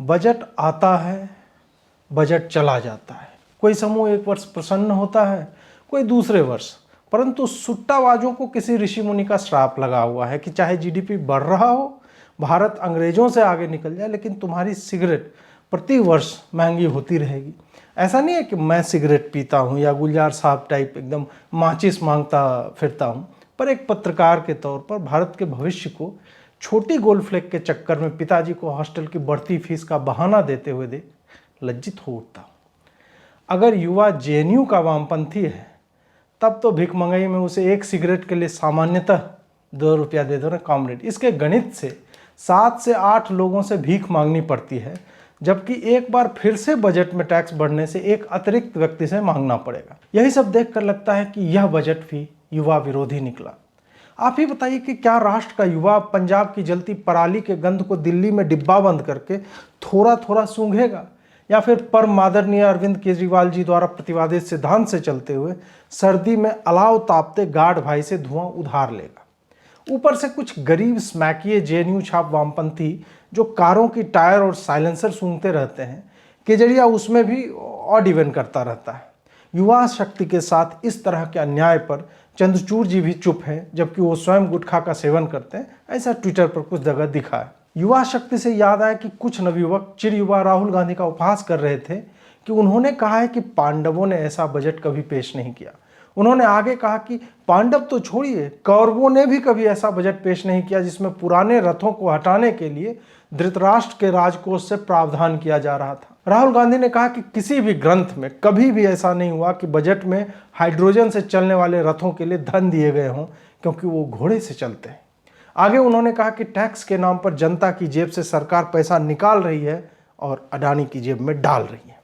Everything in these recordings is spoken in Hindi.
बजट आता है, बजट चला जाता है। कोई समूह एक वर्ष प्रसन्न होता है, कोई दूसरे वर्ष। परंतु सुट्टाबाजों को किसी ऋषि मुनि का श्राप लगा हुआ है कि चाहे जीडीपी बढ़ रहा हो, भारत अंग्रेजों से आगे निकल जाए, लेकिन तुम्हारी सिगरेट प्रति वर्ष महंगी होती रहेगी। ऐसा नहीं है कि मैं सिगरेट पीता हूँ या गुलजार साहब टाइप एकदम माचिस मांगता फिरता हूँ, पर एक पत्रकार के तौर पर भारत के भविष्य को छोटी गोल्डफ्लेक के चक्कर में पिताजी को हॉस्टल की बढ़ती फीस का बहाना देते हुए देख लज्जित हो उठता हूँ। अगर युवा जेएनयू का वामपंथी है, तब तो भिखमंगाई में उसे एक सिगरेट के लिए सामान्यतः 2 रुपया दे दो ना कॉमरेड। इसके गणित से 7 से 8 लोगों से भीख मांगनी पड़ती है, जबकि एक बार फिर से बजट में टैक्स बढ़ने से एक अतिरिक्त व्यक्ति से मांगना पड़ेगा। यही सब देखकर लगता है कि यह बजट भी युवा विरोधी निकला। आप ही बताइए कि क्या राष्ट्र का युवा पंजाब की जलती पराली के गंध को दिल्ली में डिब्बा बंद करके थोड़ा थोड़ा सूंघेगा, या फिर परम आदरणीय अरविंद केजरीवाल जी द्वारा प्रतिपादित सिद्धांत से चलते हुए सर्दी में अलाव तापते गार्ड भाई से धुआं उधार लेगा। ऊपर से कुछ गरीब स्मैकिए जेएनयू छाप वामपंथी जो कारों की टायर और साइलेंसर सूंघते रहते हैं, केजरिया उसमें भी ऑड इवन करता रहता है। युवा शक्ति के साथ इस तरह के अन्याय पर चंद्रचूड़ जी भी चुप हैं, जबकि वो स्वयं गुटखा का सेवन करते हैं, ऐसा ट्विटर पर कुछ जगह दिखा है। युवा शक्ति से याद आया कि कुछ नवयुवक चिर युवा राहुल गांधी का उपहास कर रहे थे कि उन्होंने कहा है कि पांडवों ने ऐसा बजट कभी पेश नहीं किया। उन्होंने आगे कहा कि पांडव तो छोड़िए, कौरवों ने भी कभी ऐसा बजट पेश नहीं किया जिसमें पुराने रथों को हटाने के लिए धृतराष्ट्र के राजकोष से प्रावधान किया जा रहा था। राहुल गांधी ने कहा कि किसी भी ग्रंथ में कभी भी ऐसा नहीं हुआ कि बजट में हाइड्रोजन से चलने वाले रथों के लिए धन दिए गए हों, क्योंकि वो घोड़े से चलते हैं। आगे उन्होंने कहा कि टैक्स के नाम पर जनता की जेब से सरकार पैसा निकाल रही है और अडानी की जेब में डाल रही है,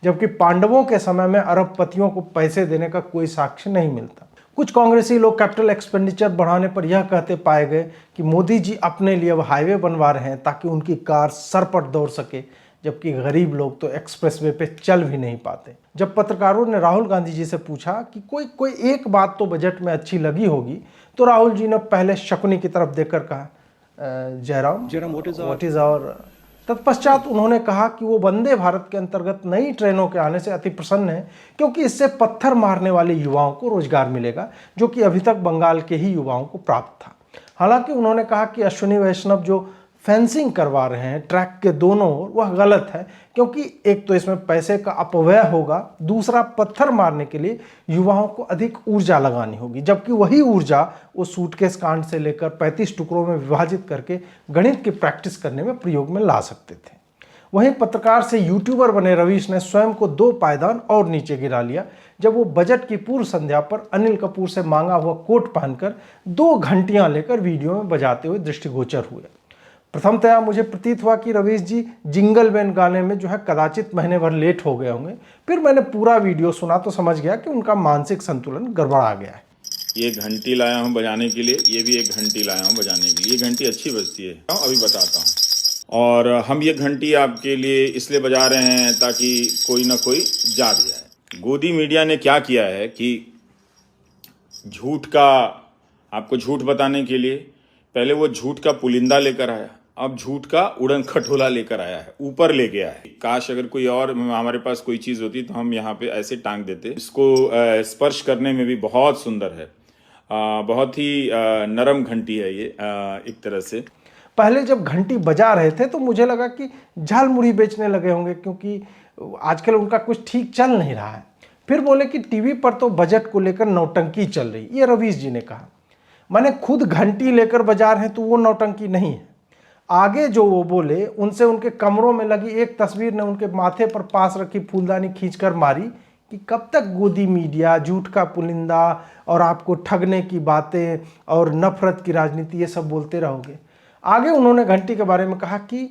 जबकि पांडवों के समय में अरबपतियों को पैसे देने का कोई साक्ष्य नहीं मिलता। कुछ कांग्रेसी लोग कैपिटल एक्सपेंडिचर बढ़ाने पर यह कहते पाए गए कि मोदी जी अपने लिए अब हाईवे बनवा रहे हैं ताकि उनकी कार सर पर दौड़ सके, जबकि गरीब लोग तो एक्सप्रेसवे पे चल भी नहीं पाते। जब पत्रकारों ने राहुल गांधी जी से पूछा कि कोई एक बात तो बजट में अच्छी लगी होगी, तो राहुल जी ने पहले शकुनी की तरफ देखकर कहा, जयराम व्हाट इज आवर। तत्पश्चात उन्होंने कहा कि वो वंदे भारत के अंतर्गत नई ट्रेनों के आने से अति प्रसन्न है, क्योंकि इससे पत्थर मारने वाले युवाओं को रोजगार मिलेगा, जो कि अभी तक बंगाल के ही युवाओं को प्राप्त था। हालांकि उन्होंने कहा कि अश्विनी वैष्णव जो फेंसिंग करवा रहे हैं ट्रैक के दोनों ओर, वह गलत है, क्योंकि एक तो इसमें पैसे का अपव्यय होगा, दूसरा पत्थर मारने के लिए युवाओं को अधिक ऊर्जा लगानी होगी, जबकि वही ऊर्जा वो सूटकेस कांड से लेकर 35 टुकड़ों में विभाजित करके गणित की प्रैक्टिस करने में प्रयोग में ला सकते थे। वहीं पत्रकार से यूट्यूबर बने रवीश ने स्वयं को 2 पायदान और नीचे गिरा लिया जब वो बजट की पूर्व संध्या पर अनिल कपूर से मांगा हुआ कोट पहनकर 2 घंटियां लेकर वीडियो में बजाते हुए दृष्टिगोचर हुए। प्रथमतया मुझे प्रतीत हुआ कि रवीश जी जिंगल बेल गाने में जो है कदाचित महीने भर लेट हो गए होंगे। फिर मैंने पूरा वीडियो सुना तो समझ गया कि उनका मानसिक संतुलन गड़बड़ा गया है। ये घंटी लाया हूँ बजाने के लिए, ये भी एक घंटी लाया हूँ बजाने के लिए। ये घंटी अच्छी बजती है, अभी बताता हूँ। और हम ये घंटी आपके लिए इसलिए बजा रहे हैं ताकि कोई ना कोई जाग जाए। गोदी मीडिया ने क्या किया है कि झूठ का, आपको झूठ बताने के लिए पहले वो झूठ का पुलिंदा लेकर आया, अब झूठ का उड़न खटोला लेकर आया है, ऊपर ले गया है। काश अगर कोई और हमारे पास कोई चीज होती तो हम यहाँ पे ऐसे टांग देते। इसको स्पर्श करने में भी बहुत सुंदर है, बहुत ही नरम घंटी है ये एक तरह से। पहले जब घंटी बजा रहे थे तो मुझे लगा कि झाल मुड़ी बेचने लगे होंगे, क्योंकि आजकल उनका कुछ ठीक चल नहीं रहा है। फिर बोले कि टीवी पर तो बजट को लेकर नौटंकी चल रही, ये रवीश जी ने कहा। मैंने खुद घंटी लेकर बजा रहे हैं तो वो नौटंकी नहीं है। आगे जो वो बोले उनसे उनके कमरों में लगी एक तस्वीर ने उनके माथे पर पास रखी फूलदानी खींचकर मारी कि कब तक गोदी मीडिया, झूठ का पुलिंदा और आपको ठगने की बातें और नफरत की राजनीति ये सब बोलते रहोगे। आगे उन्होंने घंटी के बारे में कहा कि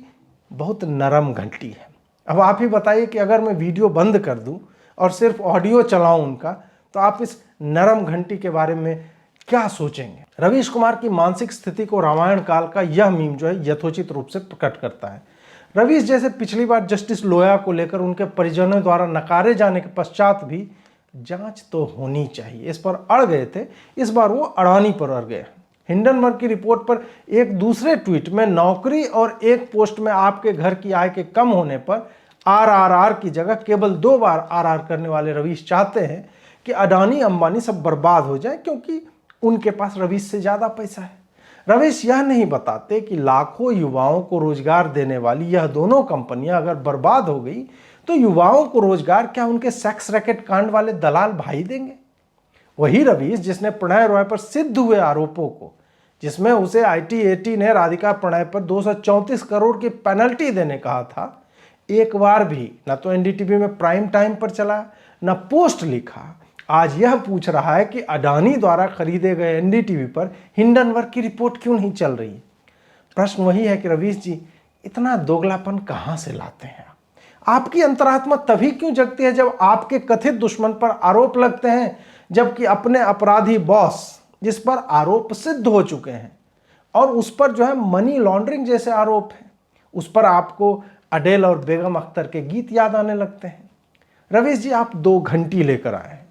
बहुत नरम घंटी है। अब आप ही बताइए कि अगर मैं वीडियो बंद कर दूं और सिर्फ ऑडियो चलाऊं उनका, तो आप इस नरम घंटी के बारे में क्या सोचेंगे? रवीश कुमार की मानसिक स्थिति को रामायण काल का यह मीम जो है यथोचित रूप से प्रकट करता है। रवीश जैसे पिछली बार जस्टिस लोया को लेकर उनके परिजनों द्वारा नकारे जाने के पश्चात भी जांच तो होनी चाहिए, इस पर अड़ गए थे। इस बार वो अड़ानी पर अड़ गए। हिंडनबर्ग की रिपोर्ट पर एक दूसरे ट्वीट में नौकरी और एक पोस्ट में आपके घर की आय के कम होने पर आरआरआर की जगह केवल 2 बार आरआर करने वाले रवीश चाहते हैं कि अडानी अंबानी सब बर्बाद हो जाए, क्योंकि उनके पास रवीश से ज्यादा पैसा है। रवीश यह नहीं बताते कि लाखों युवाओं को रोजगार देने वाली यह दोनों कंपनियां अगर बर्बाद हो गई तो युवाओं को रोजगार क्या उनके सेक्स रैकेट कांड वाले दलाल भाई देंगे? वही रवीश जिसने प्रणय रॉय पर सिद्ध हुए आरोपों को, जिसमें उसे आईटी-एटी ने राधिका प्रणय पर 234 करोड़ की पेनल्टी देने कहा था, एक बार भी न तो एनडीटीवी में प्राइम टाइम पर चला, न पोस्ट लिखा, आज यह पूछ रहा है कि अडानी द्वारा खरीदे गए एनडीटीवी पर हिंडनबर्ग की रिपोर्ट क्यों नहीं चल रही? प्रश्न वही है कि रवीश जी इतना दोगलापन कहां से लाते हैं? आपकी अंतरात्मा तभी क्यों जगती है जब आपके कथित दुश्मन पर आरोप लगते हैं, जबकि अपने अपराधी बॉस जिस पर आरोप सिद्ध हो चुके हैं और उस पर जो है मनी लॉन्ड्रिंग जैसे आरोप हैं, उस पर आपको अडेल और बेगम अख्तर के गीत याद आने लगते हैं। रवीश जी आप 2 घंटी लेकर आए हैं,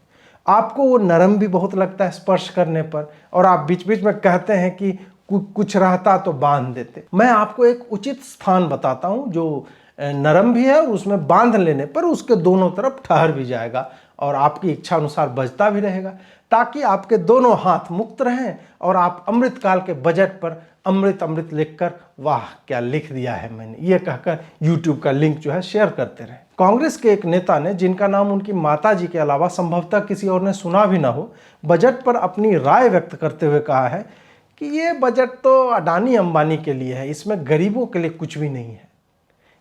आपको वो नरम भी बहुत लगता है स्पर्श करने पर, और आप बीच बीच में कहते हैं कि कुछ रहता तो बांध देते। मैं आपको एक उचित स्थान बताता हूं जो नरम भी है और उसमें बांध लेने पर उसके दोनों तरफ ठहर भी जाएगा और आपकी इच्छा अनुसार बजता भी रहेगा, ताकि आपके दोनों हाथ मुक्त रहें और आप अमृतकाल के बजट पर अमृत अमृत लिखकर वाह क्या लिख दिया है मैंने ये कहकर यूट्यूब का लिंक जो है शेयर करते रहें। कांग्रेस के एक नेता ने, जिनका नाम उनकी माताजी के अलावा संभवतः किसी और ने सुना भी ना हो, बजट पर अपनी राय व्यक्त करते हुए कहा है कि ये बजट तो अडानी अंबानी के लिए है, इसमें गरीबों के लिए कुछ भी नहीं है।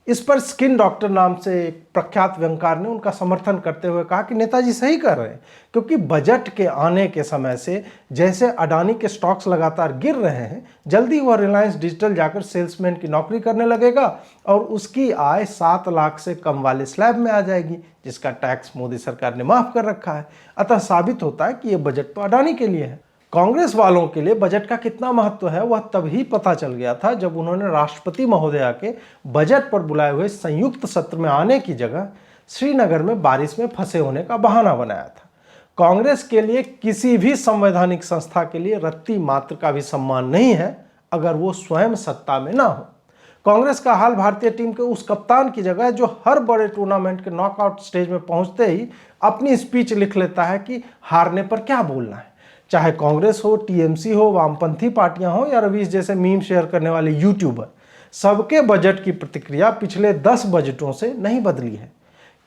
इस पर स्किन डॉक्टर नाम से एक प्रख्यात व्यंगकार ने उनका समर्थन करते हुए कहा कि नेताजी सही कर रहे हैं, क्योंकि बजट के आने के समय से जैसे अडानी के स्टॉक्स लगातार गिर रहे हैं, जल्दी वह रिलायंस डिजिटल जाकर सेल्समैन की नौकरी करने लगेगा और उसकी आय 7 लाख से कम वाले स्लैब में आ जाएगी, जिसका टैक्स मोदी सरकार ने माफ कर रखा है। अतः साबित होता है कि यह बजट तो अडानी के लिए है। कांग्रेस वालों के लिए बजट का कितना महत्व है वह तभी पता चल गया था जब उन्होंने राष्ट्रपति महोदया के बजट पर बुलाए हुए संयुक्त सत्र में आने की जगह श्रीनगर में बारिश में फंसे होने का बहाना बनाया था। कांग्रेस के लिए किसी भी संवैधानिक संस्था के लिए रत्ती मात्र का भी सम्मान नहीं है अगर वो स्वयं सत्ता में ना हो। कांग्रेस का हाल भारतीय टीम के उस कप्तान की जगह है जो हर बड़े टूर्नामेंट के नॉकआउट स्टेज में पहुंचते ही अपनी स्पीच लिख लेता है कि हारने पर क्या बोलना है। चाहे कांग्रेस हो, टीएमसी हो, वामपंथी पार्टियां हो या रवीश जैसे मीम शेयर करने वाले यूट्यूबर, सबके बजट की प्रतिक्रिया पिछले 10 बजटों से नहीं बदली है।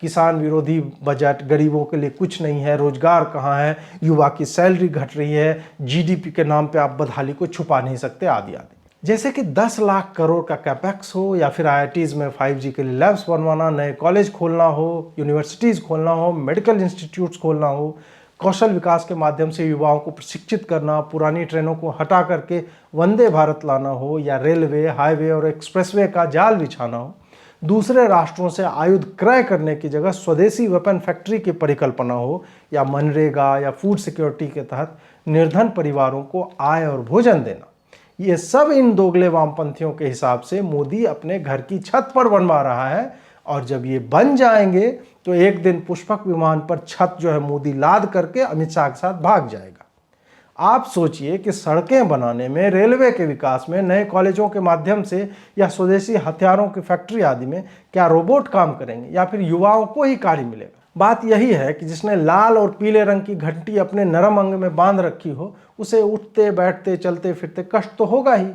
किसान विरोधी बजट, गरीबों के लिए कुछ नहीं है, रोजगार कहाँ है, युवा की सैलरी घट रही है, जीडीपी के नाम पे आप बदहाली को छुपा नहीं सकते, आदि आदि। जैसे कि 10 लाख करोड़ का कैपेक्स हो या फिर आईआईटीज में 5G के लिए लैब्स बनवाना, नए कॉलेज खोलना हो, यूनिवर्सिटीज़ खोलना हो, मेडिकल इंस्टीट्यूट्स खोलना हो, कौशल विकास के माध्यम से युवाओं को प्रशिक्षित करना, पुरानी ट्रेनों को हटा करके वंदे भारत लाना हो, या रेलवे, हाईवे और एक्सप्रेसवे का जाल बिछाना हो, दूसरे राष्ट्रों से आयुध क्रय करने की जगह स्वदेशी वेपन फैक्ट्री की परिकल्पना हो, या मनरेगा या फूड सिक्योरिटी के तहत निर्धन परिवारों को आय और भोजन देना, ये सब इन दोगले वामपंथियों के हिसाब से मोदी अपने घर की छत पर बनवा रहा है। और जब ये बन जाएंगे तो एक दिन पुष्पक विमान पर छत जो है मोदी लाद करके अमित शाह के साथ भाग जाएगा। आप सोचिए कि सड़कें बनाने में, रेलवे के विकास में, नए कॉलेजों के माध्यम से या स्वदेशी हथियारों की फैक्ट्री आदि में क्या रोबोट काम करेंगे या फिर युवाओं को ही कार्य मिलेगा? बात यही है कि जिसने लाल और पीले रंग की घंटी अपने नरम अंग में बांध रखी हो, उसे उठते बैठते चलते फिरते कष्ट तो होगा ही,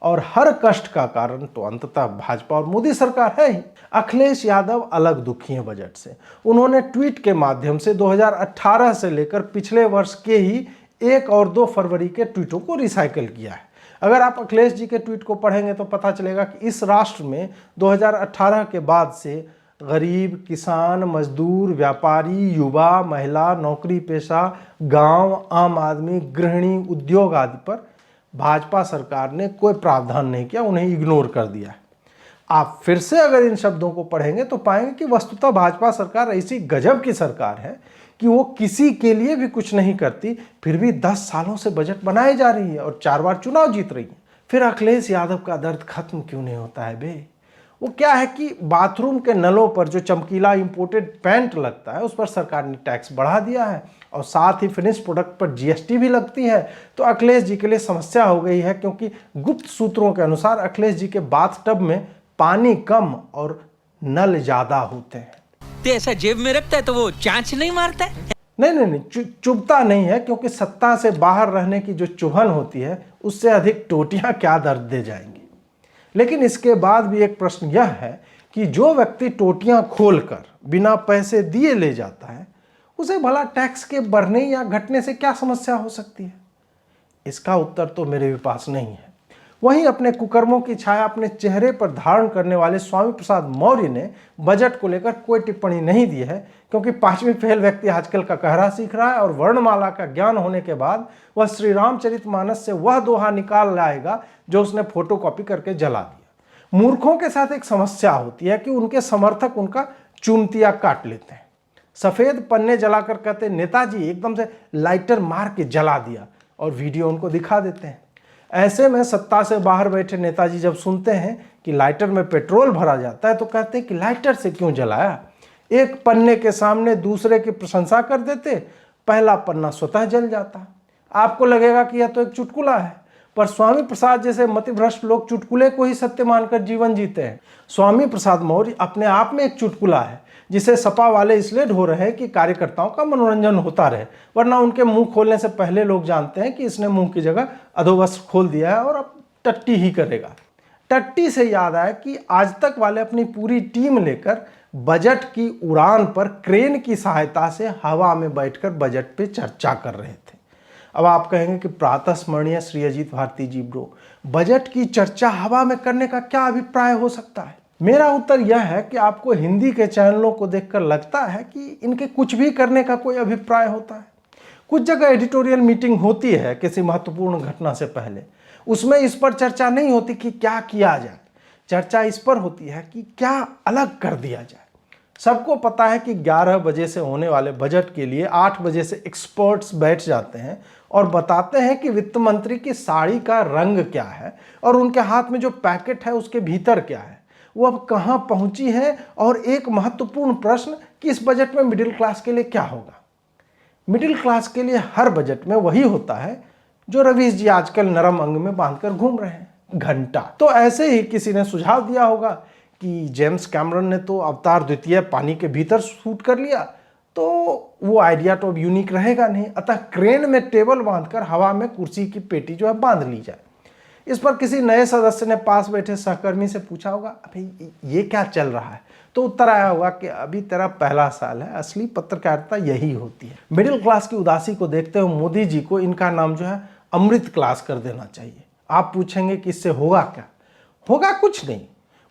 और हर कष्ट का कारण तो अंततः भाजपा और मोदी सरकार है ही। अखिलेश यादव अलग दुखी हैं बजट से। उन्होंने ट्वीट के माध्यम से 2018 से लेकर पिछले वर्ष के ही 1 और 2 फरवरी के ट्वीटों को रिसाइकिल किया है। अगर आप अखिलेश जी के ट्वीट को पढ़ेंगे तो पता चलेगा कि इस राष्ट्र में 2018 के बाद से गरीब, किसान, मजदूर, व्यापारी, युवा, महिला, नौकरी पेशा, गांव, आम आदमी, गृहिणी, उद्योग आदि पर भाजपा सरकार ने कोई प्रावधान नहीं किया, उन्हें इग्नोर कर दिया है। आप फिर से अगर इन शब्दों को पढ़ेंगे तो पाएंगे कि वस्तुतः भाजपा सरकार ऐसी गजब की सरकार है कि वो किसी के लिए भी कुछ नहीं करती, फिर भी 10 सालों से बजट बनाई जा रही है और 4 बार चुनाव जीत रही है। फिर अखिलेश यादव का दर्द खत्म क्यों नहीं होता है बे? वो क्या है कि बाथरूम के नलों पर जो चमकीला इंपोर्टेड पेंट लगता है उस पर सरकार ने टैक्स बढ़ा दिया है और साथ ही फिनिश प्रोडक्ट पर जीएसटी भी लगती है। तो अखिलेश जी के लिए समस्या हो गई है, क्योंकि गुप्त सूत्रों के अनुसार अखिलेश जी के बाथटब में पानी कम और नल ज्यादा होते हैं। तो ऐसा जेब में रखता है तो वो चांच नहीं मारता है? नहीं, चुभता नहीं है, क्योंकि सत्ता से बाहर रहने की जो चुभन होती है उससे अधिक टोटियां क्या दर्द दे जाएंगी। लेकिन इसके बाद भी एक प्रश्न यह है कि जो व्यक्ति टोटियां खोलकर बिना पैसे दिए ले जाता है उसे भला टैक्स के बढ़ने या घटने से क्या समस्या हो सकती है? इसका उत्तर तो मेरे भी पास नहीं है। वहीं अपने कुकर्मों की छाया अपने चेहरे पर धारण करने वाले स्वामी प्रसाद मौर्य ने बजट को लेकर कोई टिप्पणी नहीं दी है, क्योंकि 5वीं फेल व्यक्ति आजकल का कहरा सीख रहा है और वर्णमाला का ज्ञान होने के बाद वह श्री रामचरितमानस से वह दोहा निकाल लाएगा जो उसने फोटोकॉपी करके जला दिया। मूर्खों के साथ एक समस्या होती है कि उनके समर्थक उनका चुनतिया काट लेते हैं। सफेद पन्ने जलाकर कहते नेताजी एकदम से लाइटर मार के जला दिया और वीडियो उनको दिखा देते हैं। ऐसे में सत्ता से बाहर बैठे नेताजी जब सुनते हैं कि लाइटर में पेट्रोल भरा जाता है तो कहते हैं कि लाइटर से क्यों जलाया। एक पन्ने के सामने दूसरे की प्रशंसा कर देते, पहला पन्ना स्वतः जल जाता। आपको लगेगा कि यह तो एक चुटकुला है, पर स्वामी प्रसाद जैसे मतिभ्रष्ट लोग चुटकुले को ही सत्य मानकर जीवन जीते हैं। स्वामी प्रसाद मौर्य अपने आप में एक चुटकुला है, जिसे सपा वाले इसलिए ढो रहे हैं कि कार्यकर्ताओं का मनोरंजन होता रहे, वरना उनके मुंह खोलने से पहले लोग जानते हैं कि इसने मुंह की जगह अधोवस्त्र खोल दिया है और अब टट्टी ही करेगा। टट्टी से याद आया कि आज तक वाले अपनी पूरी टीम लेकर बजट की उड़ान पर क्रेन की सहायता से हवा में बैठकर बजट पे चर्चा कर रहे थे। अब आप कहेंगे कि प्रातः स्मरणीय श्री अजीत भारती जी ब्रो, बजट की चर्चा हवा में करने का क्या अभिप्राय हो सकता है? मेरा उत्तर यह है कि आपको हिंदी के चैनलों को देखकर लगता है कि इनके कुछ भी करने का कोई अभिप्राय होता है। कुछ जगह एडिटोरियल मीटिंग होती है किसी महत्वपूर्ण घटना से पहले, उसमें इस पर चर्चा नहीं होती कि क्या किया जाए, चर्चा इस पर होती है कि क्या अलग कर दिया जाए। सबको पता है कि 11 बजे से होने वाले बजट के लिए 8 बजे से एक्सपर्ट्स बैठ जाते हैं और बताते हैं कि वित्त मंत्री की साड़ी का रंग क्या है और उनके हाथ में जो पैकेट है उसके भीतर क्या है, वो अब कहां पहुंची है। और एक महत्वपूर्ण प्रश्न कि इस बजट में मिडिल क्लास के लिए क्या होगा। मिडिल क्लास के लिए हर बजट में वही होता है जो रवीश जी आजकल नरम अंग में बांधकर घूम रहे हैं, घंटा। तो ऐसे ही किसी ने सुझाव दिया होगा कि जेम्स कैमरन ने तो अवतार द्वितीय पानी के भीतर शूट कर लिया, तो वो आइडिया तो अब यूनिक रहेगा नहीं, अतः क्रेन में टेबल बांधकर हवा में कुर्सी की पेटी जो है बांध ली जाए। इस पर किसी नए सदस्य ने पास बैठे सहकर्मी से पूछा होगा, अभी ये क्या चल रहा है? तो उत्तर आया होगा कि अभी तेरा पहला साल है, असली पत्रकारिता यही होती है। मिडिल क्लास की उदासी को देखते हुए मोदी जी को इनका नाम जो है अमृत क्लास कर देना चाहिए। आप पूछेंगे कि इससे होगा क्या? होगा कुछ नहीं,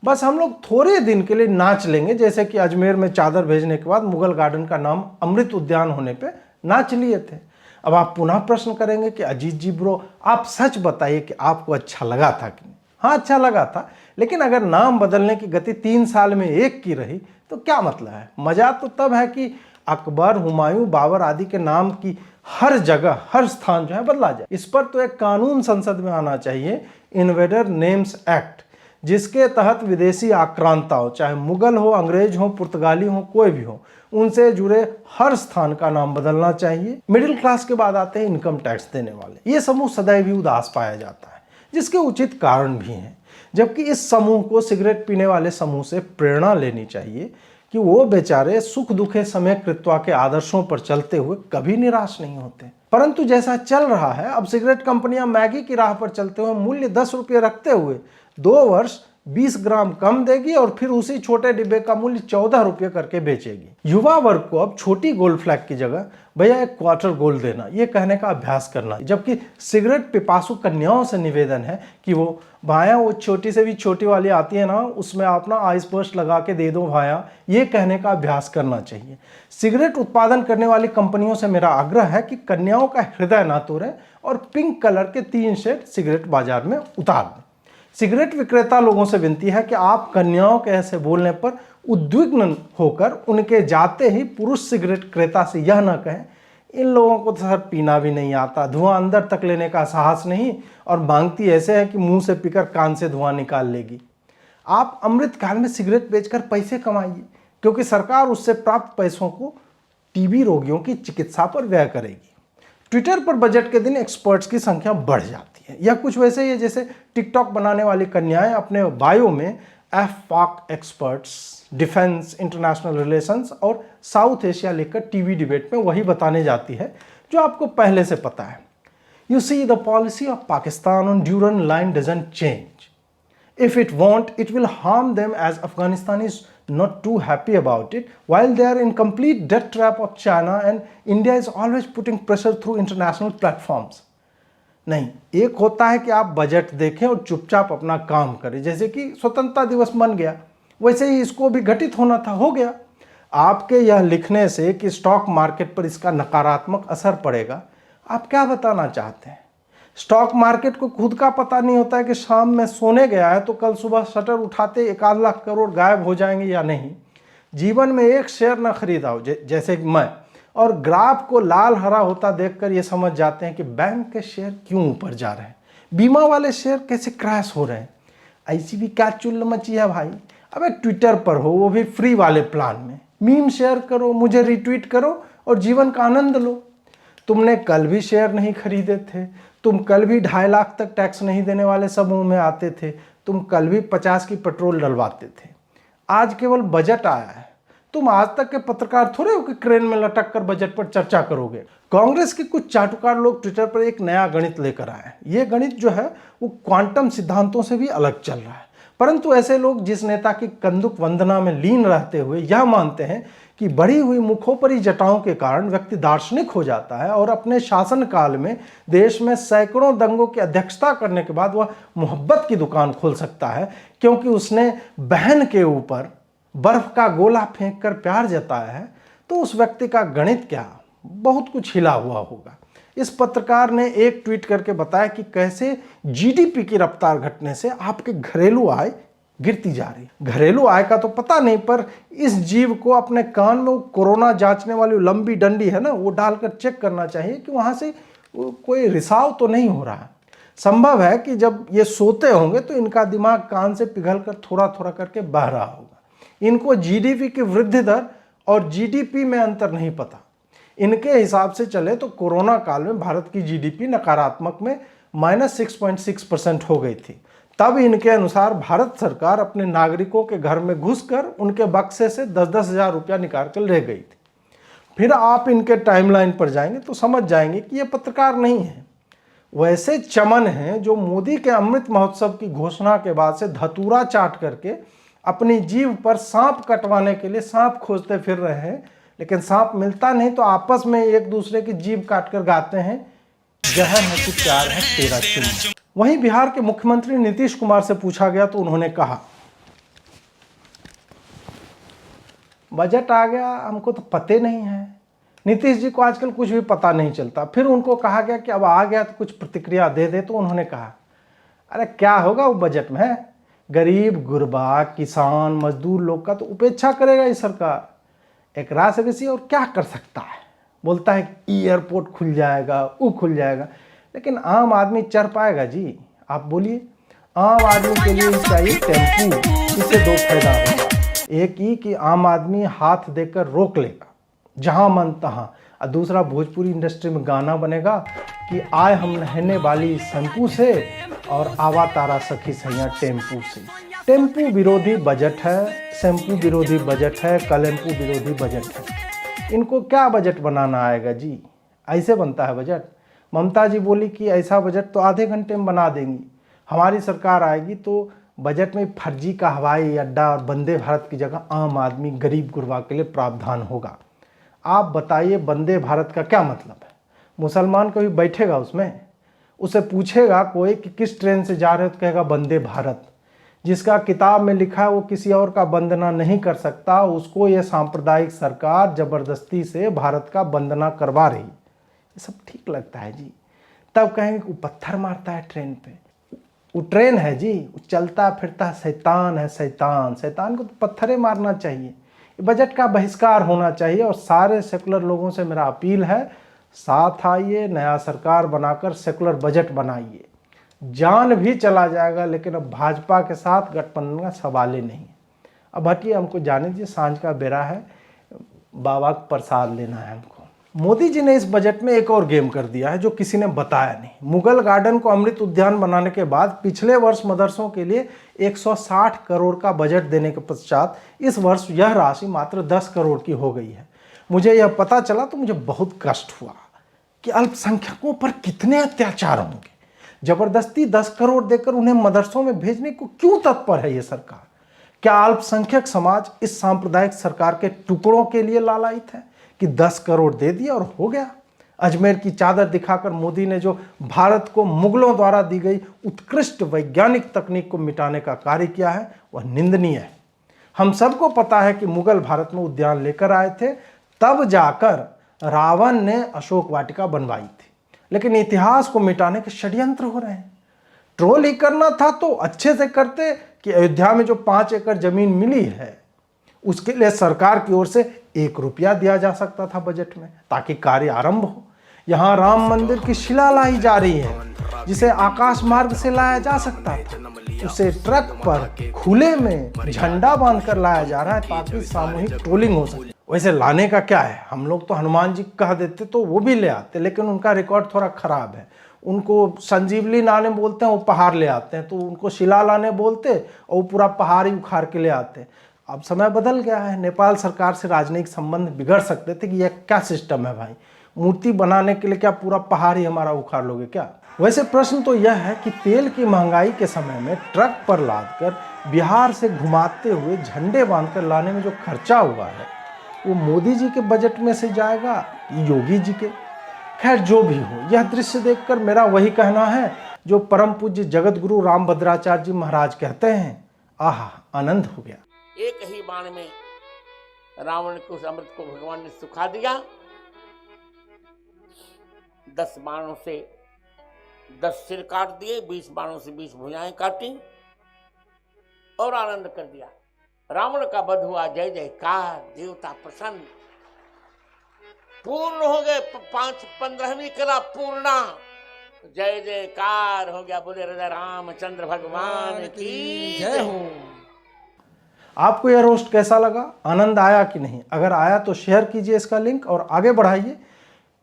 बस हम लोग थोड़े दिन के लिए नाच लेंगे, जैसे कि अजमेर में चादर भेजने के बाद मुगल गार्डन का नाम अमृत उद्यान होने पे नाच लिए थे। अब आप पुनः प्रश्न करेंगे कि अजीत जी ब्रो, आप सच बताइए कि आपको अच्छा लगा था कि नहीं? हाँ, अच्छा लगा था, लेकिन अगर नाम बदलने की गति 3 साल में एक की रही तो क्या मतलब है? मजा तो तब है कि अकबर, हुमायूं, बाबर आदि के नाम की हर जगह हर स्थान जो है बदला जाए। इस पर तो एक कानून संसद में आना चाहिए, इन्वेडर नेम्स एक्ट, जिसके तहत विदेशी आक्रांताओं, चाहे मुगल हो, अंग्रेज हो, पुर्तगाली हो, कोई भी हो, उनसे जुड़े हर स्थान का नाम बदलना चाहिए। मिडिल क्लास के बाद आते हैं इनकम टैक्स देने वाले। ये समूह सदैव ही उदास पाया जाता है, जिसके उचित कारण भी हैं, जबकि इस समूह को सिगरेट पीने वाले समूह से प्रेरणा लेनी चाहिए कि वो बेचारे सुख दुखे समय कृत्वा के आदर्शों पर चलते हुए कभी निराश नहीं होते। परंतु जैसा चल रहा है, अब सिगरेट कंपनियां मैगी की राह पर चलते हुए मूल्य 10 रुपये रखते हुए 2 वर्ष 20 ग्राम कम देगी और फिर उसी छोटे डिब्बे का मूल्य 14 रुपये करके बेचेगी। युवा वर्ग को अब छोटी गोल्ड फ्लैग की जगह भैया 1 क्वार्टर गोल्ड देना, ये कहने का अभ्यास करना। जबकि सिगरेट पिपासु कन्याओं से निवेदन है कि वो भाया, वो छोटी से भी छोटी वाली आती है ना, उसमें आप ना आइस बर्स्ट लगा के दे दो भाया, ये कहने का अभ्यास करना चाहिए। सिगरेट उत्पादन करने वाली कंपनियों से मेरा आग्रह है कि कन्याओं का हृदय ना तोड़ें और पिंक कलर के 3 शेड सिगरेट बाजार में उतार दें। सिगरेट विक्रेता लोगों से विनती है कि आप कन्याओं के ऐसे बोलने पर उद्विग्न होकर उनके जाते ही पुरुष सिगरेट क्रेता से यह न कहें, इन लोगों को तो सर पीना भी नहीं आता, धुआं अंदर तक लेने का साहस नहीं, और मांगती ऐसे है कि मुंह से पीकर कान से धुआं निकाल लेगी। आप अमृतकाल में सिगरेट बेचकर पैसे कमाइए, क्योंकि सरकार उससे प्राप्त पैसों को टीबी रोगियों की चिकित्सा पर व्यय करेगी। ट्विटर पर बजट के दिन एक्सपर्ट्स की संख्या बढ़ जाती है। यह कुछ वैसे ही है जैसे टिकटॉक बनाने वाली कन्याएं अपने बायो में एफ-पाक एक्सपर्ट्स, डिफेंस, इंटरनेशनल रिलेशंस और साउथ एशिया लेकर टीवी डिबेट में वही बताने जाती है जो आपको पहले से पता है। You see, the policy of Pakistan on Durand line doesn't change. If it won't, it will harm them, as Afghanistan is not too happy about it, while they are in complete debt trap of China and India is always putting pressure through international platforms. नहीं, एक होता है कि आप बजट देखें और चुपचाप अपना काम करें, जैसे कि स्वतंत्रता दिवस मन गया, वैसे ही इसको भी घटित होना था, हो गया। आपके यह लिखने से कि स्टॉक मार्केट पर इसका नकारात्मक असर पड़ेगा, आप क्या बताना चाहते हैं? स्टॉक मार्केट को खुद का पता नहीं होता है कि शाम में सोने गया है तो कल सुबह शटर उठाते 1 लाख करोड़ गायब हो जाएंगे या नहीं। जीवन में एक शेयर न खरीदा हो जैसे कि मैं, और ग्राफ को लाल हरा होता देखकर ये समझ जाते हैं कि बैंक के शेयर क्यों ऊपर जा रहे हैं, बीमा वाले शेयर कैसे क्रैश हो रहे हैं। ऐसी भी क्या चुल्ल मची है भाई। अबे ट्विटर पर हो, वो भी फ्री वाले प्लान में, मीम शेयर करो, मुझे रिट्वीट करो और जीवन का आनंद लो। तुमने कल भी शेयर नहीं खरीदे थे, तुम कल भी 2.5 लाख तक टैक्स नहीं देने वाले समूह में आते थे, तुम कल भी 50 की पेट्रोल डलवाते थे। आज केवल बजट आया है, तुम आज तक के पत्रकार थोड़े हो कि क्रेन में लटक कर बजट पर चर्चा करोगे। कांग्रेस के कुछ चाटुकार लोग ट्विटर पर एक नया गणित लेकर आए हैं। ये गणित जो है वो क्वांटम सिद्धांतों से भी अलग चल रहा है, परंतु ऐसे लोग जिस नेता की कंदुक वंदना में लीन रहते हुए यह मानते हैं कि बढ़ी हुई मुखोपरी जटाओं के कारण व्यक्ति दार्शनिक हो जाता है और अपने शासनकाल में देश में सैकड़ों दंगों की अध्यक्षता करने के बाद वह मोहब्बत की दुकान खोल सकता है क्योंकि उसने बहन के ऊपर बर्फ का गोला फेंक कर प्यार जताया है, तो उस व्यक्ति का गणित क्या बहुत कुछ हिला हुआ होगा। इस पत्रकार ने एक ट्वीट करके बताया कि कैसे जीडीपी की रफ्तार घटने से आपके घरेलू आय गिरती जा रही है। घरेलू आय का तो पता नहीं, पर इस जीव को अपने कान में वो कोरोना जांचने वाली लंबी डंडी है ना, वो डालकर चेक करना चाहिए कि वहां से कोई रिसाव तो नहीं हो रहा है। संभव है कि जब ये सोते होंगे तो इनका दिमाग कान से पिघलकर थोड़ा थोड़ा करके बह रहा होगा। इनको जीडीपी की वृद्धि दर और जीडीपी में अंतर नहीं पता। इनके हिसाब से चले तो कोरोना काल में भारत की जीडीपी नकारात्मक में -6.6% हो गई थी। तब इनके अनुसार भारत सरकार अपने नागरिकों के घर में घुसकर उनके बक्से से 10-10 हज़ार रुपया निकाल कर ले गई थी। फिर आप इनके टाइमलाइन पर जाएंगे तो समझ जाएंगे कि ये पत्रकार नहीं है, वैसे चमन हैं जो मोदी के अमृत महोत्सव की घोषणा के बाद से धतूरा चाट करके अपनी जीभ पर सांप कटवाने के लिए सांप खोजते फिर रहे हैं, लेकिन सांप मिलता नहीं तो आपस में एक दूसरे की जीभ काटकर गाते हैं, जहर है कि प्यार है तेरा चुम्मा। वहीं बिहार के मुख्यमंत्री नीतीश कुमार से पूछा गया तो उन्होंने कहा, बजट आ गया, हमको तो पते नहीं है। नीतीश जी को आजकल कुछ भी पता नहीं चलता। फिर उनको कहा गया कि अब आ गया तो कुछ प्रतिक्रिया दे दे, तो उन्होंने कहा, अरे क्या होगा वो बजट में, गरीब गुरबा किसान मजदूर लोग का तो उपेक्षा करेगा ये सरकार, एक रात से बेसी और क्या कर सकता है। बोलता है एयरपोर्ट खुल जाएगा, वो खुल जाएगा, लेकिन आम आदमी चढ़ पाएगा जी? आप बोलिए। आम आदमी के लिए चाहिए टेम्पू, इससे 2 फायदा होगा। एक ही कि आम आदमी हाथ देकर रोक लेगा जहां मन तहां, और दूसरा भोजपुरी इंडस्ट्री में गाना बनेगा कि आए हम नहने वाली शैम्पू से और आवा तारा सखी सैया टेम्पू से। टेम्पू विरोधी बजट है, शैम्पू विरोधी बजट है, कलेम्पू विरोधी बजट है। इनको क्या बजट बनाना आएगा जी? ऐसे बनता है बजट। ममता जी बोली कि ऐसा बजट तो आधे घंटे में बना देंगी, हमारी सरकार आएगी तो बजट में फर्जी का हवाई अड्डा और वंदे भारत की जगह आम आदमी गरीब गुरबा के लिए प्रावधान होगा। आप बताइए वंदे भारत का क्या मतलब है? मुसलमान कभी बैठेगा उसमें? उसे पूछेगा कोई कि किस ट्रेन से जा रहे हो तो कहेगा वंदे भारत। जिसका किताब में लिखा है वो किसी और का वंदना नहीं कर सकता, उसको ये सांप्रदायिक सरकार जबरदस्ती से भारत का वंदना करवा रही। ये सब ठीक लगता है जी। तब कहेंगे वो पत्थर मारता है ट्रेन पे, वो ट्रेन है जी, वो चलता फिरता शैतान है, शैतान। शैतान को तो पत्थरे मारना चाहिए। बजट का बहिष्कार होना चाहिए। और सारे सेकुलर लोगों से मेरा अपील है, साथ आइए, नया सरकार बनाकर सेकुलर बजट बनाइए। जान भी चला जाएगा, लेकिन अब भाजपा के साथ गठबंधन का सवाल ही नहीं है। अब हटिए, हमको जाने दीजिए, सांझ का बेरा है, बाबा का प्रसाद लेना है हमको। मोदी जी ने इस बजट में एक और गेम कर दिया है जो किसी ने बताया नहीं। मुगल गार्डन को अमृत उद्यान बनाने के बाद पिछले वर्ष मदरसों के लिए 160 करोड़ का बजट देने के पश्चात इस वर्ष यह राशि मात्र 10 करोड़ की हो गई है। मुझे यह पता चला तो मुझे बहुत कष्ट हुआ कि अल्पसंख्यकों पर कितने अत्याचार होंगे। जबरदस्ती 10 करोड़ देकर उन्हें मदरसों में भेजने को क्यों तत्पर है ये सरकार? क्या अल्पसंख्यक समाज इस सांप्रदायिक सरकार के टुकड़ों के लिए लालायित है कि 10 करोड़ दे दिया और हो गया? अजमेर की चादर दिखाकर मोदी ने जो भारत को मुगलों द्वारा दी गई उत्कृष्ट वैज्ञानिक तकनीक को मिटाने का कार्य किया है, वह निंदनीय है। हम सबको पता है कि मुगल भारत में उद्यान लेकर आए थे, तब जाकर रावण ने अशोक वाटिका बनवाई थी, लेकिन इतिहास को मिटाने के षड्यंत्र हो रहे हैं। ट्रोल ही करना था तो अच्छे से करते कि अयोध्या में जो 5 एकड़ जमीन मिली है उसके लिए सरकार की ओर से 1 रुपया दिया जा सकता था बजट में, ताकि कार्य आरंभ हो। यहाँ राम मंदिर की शिला लाई जा रही है जिसे आकाश मार्ग से लाया जा सकता था, उसे ट्रक पर खुले में झंडा बांधकर लाया जा रहा है ताकि सामूहिक ट्रोलिंग हो सके। वैसे लाने का क्या है, हम लोग तो हनुमान जी कह देते तो वो भी ले आते, लेकिन उनका रिकॉर्ड थोड़ा खराब है। उनको संजीवली लाने बोलते हैं, वो पहाड़ ले आते हैं, तो उनको शिला लाने बोलते और वो पूरा पहाड़ ही उखाड़ के ले आते हैं। अब समय बदल गया है, नेपाल सरकार से राजनयिक संबंध बिगड़ सकते थे कि यह क्या सिस्टम है भाई, मूर्ति बनाने के लिए क्या पूरा पहाड़ ही हमारा उखाड़ लोगे क्या? वैसे प्रश्न तो यह है कि तेल की महंगाई के समय में ट्रक पर लादकर बिहार से घुमाते हुए झंडे बांधकर लाने में जो खर्चा हुआ है वो मोदी जी के बजट में से जाएगा योगी जी के? खैर जो भी हो, यह दृश्य देखकर मेरा वही कहना है जो परम पूज्य जगत गुरु रामभद्राचार्य जी महाराज कहते हैं, आहा आनंद हो गया। एक ही बाण में रावण को उस अमृत को भगवान ने सुखा दिया। 10 बाणों से 10 सिर काट दिए, 20 बाणों से 20 भुजाएं काटी और आनंद कर दिया। रावण का वध हुआ, जय जयकार, देवता प्रसन्न, पूर्ण हो गए। 15वीं कला पूर्णा, जय जयकार हो गया। बोले राजा रामचंद्र भगवान की जय हो। आपको यह रोस्ट कैसा लगा, आनंद आया कि नहीं? अगर आया तो शेयर कीजिए इसका लिंक और आगे बढ़ाइए,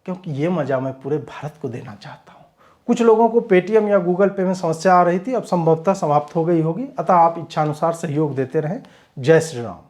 क्योंकि ये मजा मैं पूरे भारत को देना चाहता हूँ। कुछ लोगों को पेटीएम या गूगल पे में समस्या आ रही थी, अब संभवतः समाप्त हो गई होगी, अतः आप इच्छानुसार सहयोग देते रहें। जय श्री राम।